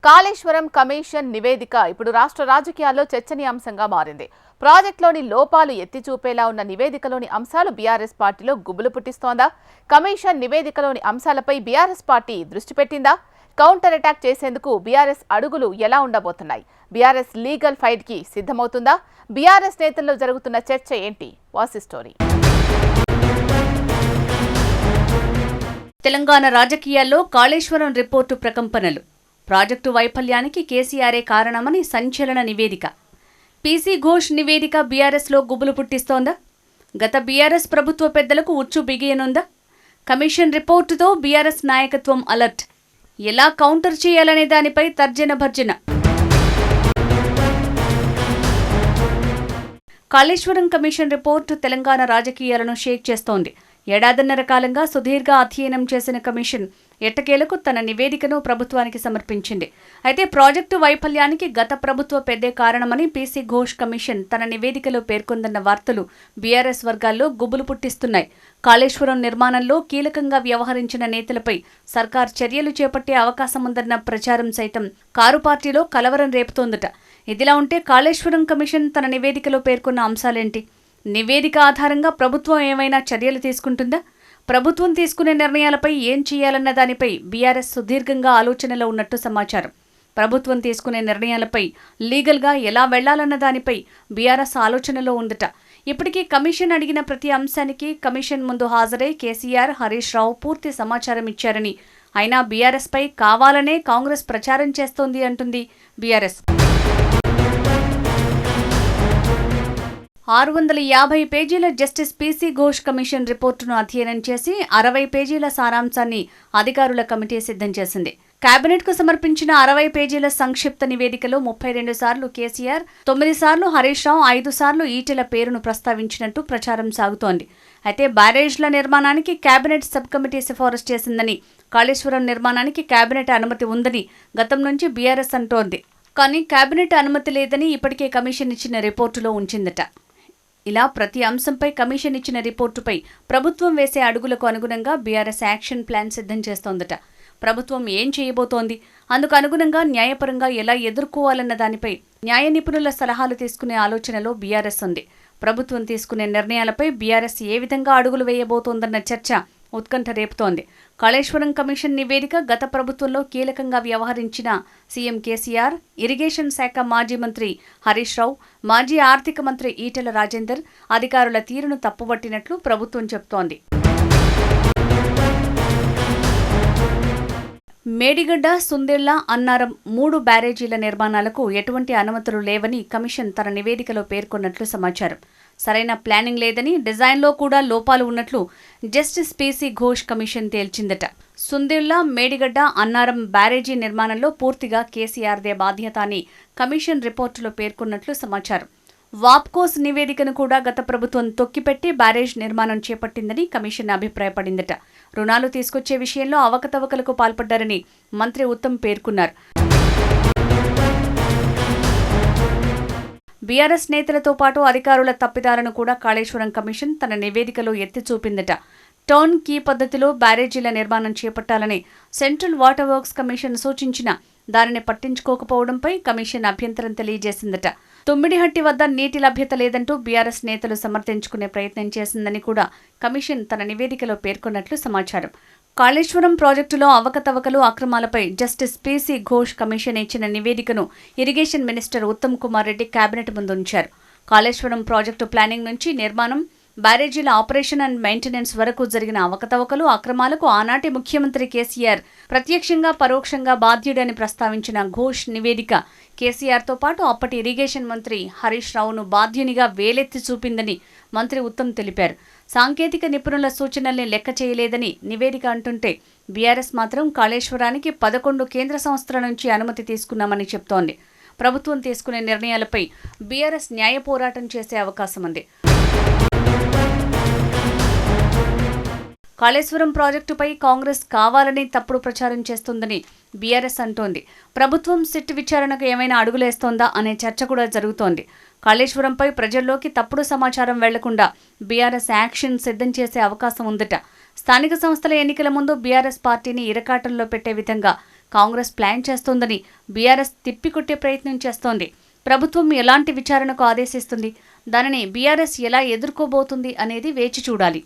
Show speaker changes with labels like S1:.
S1: Kaleshwaram commission నివేదిక ఇప్పుడు రాష్ట్ర రాజకీయాల్లో చర్చనీయాంశంగా మారింది. ప్రాజెక్టులోని లోపాలు ఎత్తి చూపేలా ఉన్న నివేదికలోని అంశాలు బీఆర్ఎస్ పార్టీలో గుబులు పుట్టిస్తోందా? కమిషన్ నివేదికలోని అంశాలపై బీఆర్ఎస్ పార్టీ దృష్టి పెట్టిందా? కౌంటర్ అటాక్ చేసేందుకు బీఆర్ఎస్ అడుగులు ఎలా ఉండబోతున్నాయి? బీఆర్ఎస్ లీగల్ ఫైట్ కి సిద్ధమవుతుందా? బీఆర్ఎస్ నేతల్లో జరుగుతున్న చర్చ ఏంటి? వాసి స్టోరీ.
S2: తెలంగాణ రాజకీయాల్లో కాళేశ్వరం రిపోర్టు ప్రకంపనలు. ప్రాజెక్టు వైఫల్యానికి కేసీఆరే కారణమని సంచలన నివేదిక. పీసీ ఘోష్ నివేదిక బీఆర్ఎస్లో గుబులు పుట్టిస్తోందా? గత బీఆర్ఎస్ ప్రభుత్వ పెద్దలకు ఉచ్చు బిగియనుందా? కమిషన్ రిపోర్టుతో బీఆర్ఎస్ నాయకత్వం అలర్ట్. ఎలా కౌంటర్ చేయాలనే దానిపై తర్జన భర్జన. కాళేశ్వరం కమిషన్ రిపోర్టు తెలంగాణ రాజకీయాలను షేక్ చేస్తోంది. ఏడాదిన్నర కాలంగా సుదీర్ఘ అధ్యయనం చేసిన కమిషన్ ఎట్టకేలకు తన నివేదికను ప్రభుత్వానికి సమర్పించింది. అయితే ప్రాజెక్టు వైఫల్యానికి గత ప్రభుత్వ పెద్దే కారణమని పీసీ ఘోష్ కమిషన్ తన నివేదికలో పేర్కొందన్న వార్తలు బీఆర్ఎస్ వర్గాల్లో గుబులు పుట్టిస్తున్నాయి. కాళేశ్వరం నిర్మాణంలో కీలకంగా వ్యవహరించిన నేతలపై సర్కార్ చర్యలు చేపట్టే అవకాశం ఉందన్న ప్రచారం సైతం కారు పార్టీలో కలవరం రేపుతోందట. ఇదిలా ఉంటే కాళేశ్వరం కమిషన్ తన నివేదికలో పేర్కొన్న అంశాలేంటి? నివేదిక ఆధారంగా ప్రభుత్వం ఏమైనా చర్యలు తీసుకుంటుందా? ప్రభుత్వం తీసుకునే నిర్ణయాలపై ఏం చేయాలన్న దానిపై బీఆర్ఎస్ సుదీర్ఘంగా ఆలోచనలో ఉన్నట్టు సమాచారం. ప్రభుత్వం తీసుకునే నిర్ణయాలపై లీగల్గా ఎలా వెళ్లాలన్న దానిపై బీఆర్ఎస్ ఆలోచనలో ఉందట. ఇప్పటికీ కమిషన్ అడిగిన ప్రతి అంశానికి కమిషన్ ముందు హాజరై కేసీఆర్, హరీష్ రావు పూర్తి సమాచారం ఇచ్చారని, అయినా బీఆర్ఎస్పై కావాలనే కాంగ్రెస్ ప్రచారం చేస్తోంది అంటుంది బీఆర్ఎస్. 650 పేజీల జస్టిస్ పీసీ ఘోష్ కమిషన్ రిపోర్టును అధ్యయనం చేసి 60 పేజీల సారాంశాన్ని అధికారుల కమిటీ సిద్ధం చేసింది. కేబినెట్కు సమర్పించిన 60 పేజీల సంక్షిప్త నివేదికలో 32 సార్లు కేసీఆర్, 9 సార్లు హరీష్ రావు, 5 సార్లు ఈటెల పేరును ప్రస్తావించినట్టు ప్రచారం సాగుతోంది. అయితే బ్యారేజ్ల నిర్మాణానికి కేబినెట్ సబ్ కమిటీ సిఫారసు చేసిందని, కాళేశ్వరం నిర్మాణానికి కేబినెట్ అనుమతి ఉందని గతం నుంచి బీఆర్ఎస్ అంటోంది. కానీ కేబినెట్ అనుమతి లేదని ఇప్పటికే కమిషన్ ఇచ్చిన రిపోర్టులో ఉంచిందట. ఇలా ప్రతి అంశంపై కమిషన్ ఇచ్చిన రిపోర్టుపై ప్రభుత్వం వేసే అడుగులకు అనుగుణంగా బీఆర్ఎస్ యాక్షన్ ప్లాన్ సిద్ధం చేస్తోందట. ప్రభుత్వం ఏం చేయబోతోంది, అందుకు అనుగుణంగా న్యాయపరంగా ఎలా ఎదుర్కోవాలన్న దానిపై న్యాయ నిపుణుల సలహాలు తీసుకునే ఆలోచనలో బీఆర్ఎస్ ఉంది. ప్రభుత్వం తీసుకునే నిర్ణయాలపై బీఆర్ఎస్ ఏ విధంగా అడుగులు వేయబోతోందన్న చర్చ ఉత్కంఠ రేపుతోంది. కాళేశ్వరం కమిషన్ నివేదిక గత ప్రభుత్వంలో కీలకంగా వ్యవహరించిన సీఎం కేసీఆర్, ఇరిగేషన్ శాఖ మాజీ మంత్రి హరీష్ రావు, మాజీ ఆర్థిక మంత్రి ఈటెల రాజేందర్ అధికారుల తీరును తప్పుబట్టినట్లు ప్రభుత్వం చెబుతోంది. మేడిగడ్డ, సుందిళ్ల, అన్నారం 3 బ్యారేజీల నిర్మాణాలకు ఎటువంటి అనుమతులు లేవని కమిషన్ తన నివేదికలో పేర్కొన్నట్లు సమాచారం. సరైన ప్లానింగ్ లేదని, డిజైన్లో కూడా లోపాలు ఉన్నట్లు జస్టిస్ పీసీ ఘోష్ కమిషన్ తేల్చిందట. సుందిళ్ల, మేడిగడ్డ, అన్నారం బ్యారేజీ నిర్మాణంలో పూర్తిగా కేసీఆర్దే బాధ్యత అని కమిషన్ రిపోర్టులో పేర్కొన్నట్లు సమాచారం. వాప్కోస్ నివేదికను కూడా గత ప్రభుత్వం తొక్కిపెట్టి బ్యారేజ్ నిర్మాణం చేపట్టిందని కమిషన్ అభిప్రాయపడిందట. రుణాలు తీసుకొచ్చే విషయంలో అవకతవకలకు పాల్పడ్డారని మంత్రి ఉత్తమ్ పేర్కొన్నారు. బీఆర్ఎస్ నేతలతో పాటు అధికారుల తప్పిదాలను కూడా కాళేశ్వరం కమిషన్ తన నివేదికలో ఎత్తి చూపిందట. టర్న్ కీ పద్ధతిలో బ్యారేజీల నిర్మాణం చేపట్టాలని సెంట్రల్ వాటర్ వర్క్స్ కమిషన్ సూచించినా దానిని పట్టించుకోకపోవడంపై కమిషన్ అభ్యంతరం తెలియజేసిందట. తుమ్మిడిహట్టి వద్ద నీటి లభ్యత లేదంటూ బీఆర్ఎస్ నేతలు సమర్థించుకునే ప్రయత్నం చేసిందని కూడా కమిషన్ తన నివేదికలో పేర్కొన్నట్లు సమాచారం. కాళేశ్వరం ప్రాజెక్టులో అవకతవకలు, అక్రమాలపై జస్టిస్ పీసీ ఘోష్ కమిషన్ ఇచ్చిన నివేదికను irrigation minister Uttam Kumar Reddy cabinet ముందుంచారు. కాళేశ్వరం ప్రాజెక్టు ప్లానింగ్ నుంచి నిర్మాణం, బ్యారేజీల ఆపరేషన్ అండ్ మెయింటెనెన్స్ వరకు జరిగిన అవకతవకలు, అక్రమాలకు ఆనాటి ముఖ్యమంత్రి కేసీఆర్ ప్రత్యక్షంగా పరోక్షంగా బాధ్యుడని ప్రస్తావించిన ఘోష్ నివేదిక కేసీఆర్తో పాటు అప్పటి ఇరిగేషన్ మంత్రి హరీష్ రావును బాధ్యునిగా వేలెత్తి చూపిందని మంత్రి ఉత్తమ్ తెలిపారు. సాంకేతిక నిపుణుల సూచనల్ని లెక్క చేయలేదని నివేదిక అంటుంటే బీఆర్ఎస్ మాత్రం కాళేశ్వరానికి 11 కేంద్ర సంస్థల నుంచి అనుమతి తీసుకున్నామని చెప్తోంది. ప్రభుత్వం తీసుకునే నిర్ణయాలపై బీఆర్ఎస్ న్యాయ పోరాటం చేసే అవకాశం ఉంది. కాళేశ్వరం ప్రాజెక్టుపై కాంగ్రెస్ కావాలని తప్పుడు ప్రచారం చేస్తోందని బీఆర్ఎస్ అంటోంది. ప్రభుత్వం సిట్ విచారణకు ఏమైనా అడుగులేస్తోందా అనే చర్చ కూడా జరుగుతోంది. కాళేశ్వరంపై ప్రజల్లోకి తప్పుడు సమాచారం వెళ్లకుండా బీఆర్ఎస్ యాక్షన్ సిద్ధం చేసే అవకాశం ఉందట. స్థానిక సంస్థల ఎన్నికల ముందు బీఆర్ఎస్ పార్టీని ఇరకాటంలో పెట్టే విధంగా కాంగ్రెస్ ప్లాన్ చేస్తోందని బీఆర్ఎస్ తిప్పికొట్టే ప్రయత్నం చేస్తోంది. ప్రభుత్వం ఎలాంటి విచారణకు ఆదేశిస్తుంది, దానిని బీఆర్ఎస్ ఎలా ఎదుర్కోబోతుంది అనేది వేచి చూడాలి.